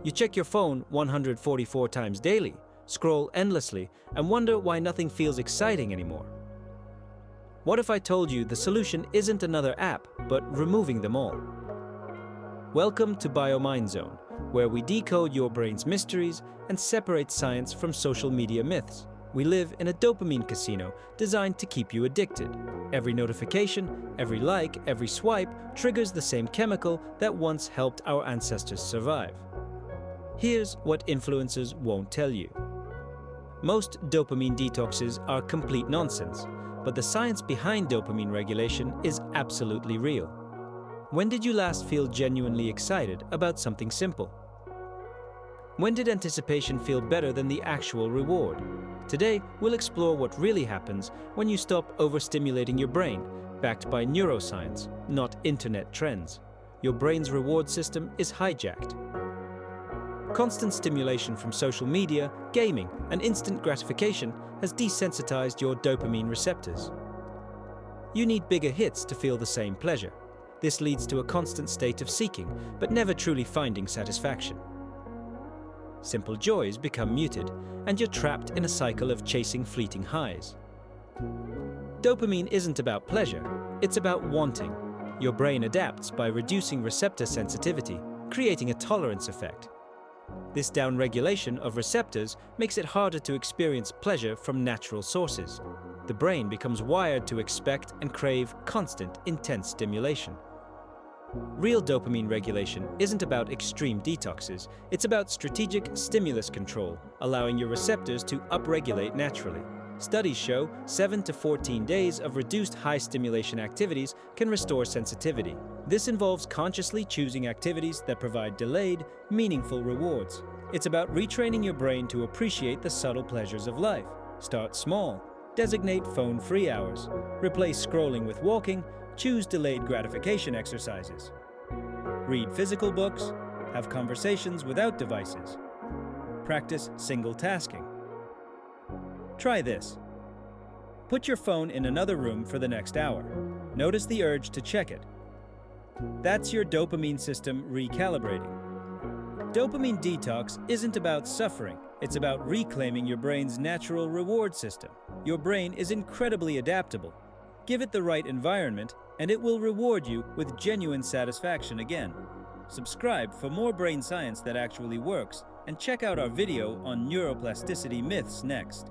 You check your phone 144 times daily, scroll endlessly, and wonder why nothing feels exciting anymore. What if I told you the solution isn't another app, but removing them all? Welcome to BioMind Zone, where we decode your brain's mysteries and separate science from social media myths. We live in a dopamine casino designed to keep you addicted. Every notification, every like, every swipe triggers the same chemical that once helped our ancestors survive. Here's what influencers won't tell you. Most dopamine detoxes are complete nonsense, but the science behind dopamine regulation is absolutely real. When did you last feel genuinely excited about something simple? When did anticipation feel better than the actual reward? Today, we'll explore what really happens when you stop overstimulating your brain, backed by neuroscience, not internet trends. Your brain's reward system is hijacked. Constant stimulation from social media, gaming, and instant gratification has desensitized your dopamine receptors. You need bigger hits to feel the same pleasure. This leads to a constant state of seeking, but never truly finding satisfaction. Simple joys become muted, and you're trapped in a cycle of chasing fleeting highs. Dopamine isn't about pleasure, it's about wanting. Your brain adapts by reducing receptor sensitivity, creating a tolerance effect. This downregulation of receptors makes it harder to experience pleasure from natural sources. The brain becomes wired to expect and crave constant, intense stimulation. Real dopamine regulation isn't about extreme detoxes, it's about strategic stimulus control, allowing your receptors to upregulate naturally. Studies show 7 to 14 days of reduced high-stimulation activities can restore sensitivity. This involves consciously choosing activities that provide delayed, meaningful rewards. It's about retraining your brain to appreciate the subtle pleasures of life. Start small. Designate phone-free hours. Replace scrolling with walking. Choose delayed gratification exercises. Read physical books. Have conversations without devices. Practice single tasking. Try this. Put your phone in another room for the next hour. Notice the urge to check it. That's your dopamine system recalibrating. Dopamine detox isn't about suffering, it's about reclaiming your brain's natural reward system. Your brain is incredibly adaptable. Give it the right environment, and it will reward you with genuine satisfaction again. Subscribe for more brain science that actually works, and check out our video on neuroplasticity myths next.